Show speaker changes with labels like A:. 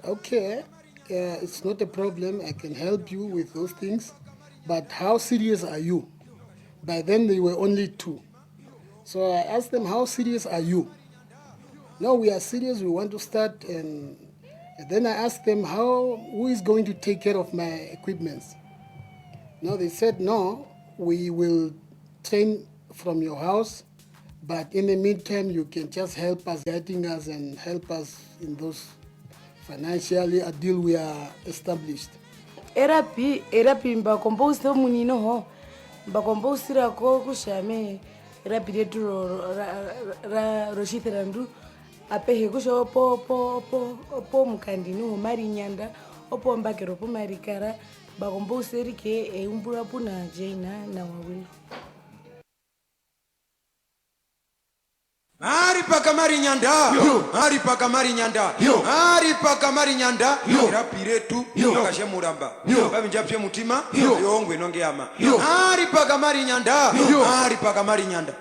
A: Okay, it's not a problem. I can help you with those things. But how serious are you? By then, they were only two. So I asked them, how serious are you? No, we are serious. We want to start. And then I asked them, who is going to take care of my equipments? No, they said, no, we will train from your house. But in the meantime, you can just help us, guiding us and help us in those financially until we are established.
B: Erapi mbakombosi munino ho mbakombosi rako kushame erapi retu roshitrandu apehe kusho po mukandinu mari nyanda opo mbakero po marikara mbakombosi rike umbura puna jaina na wawili
C: Ari pakamari nyanda, ari pakamari nyanda, ari pakamari nyanda, rapiretu, akashemuramba, babinjapye mutima, yongwe nongeyama. Ari pakamari nyanda, ari pakamari nyanda.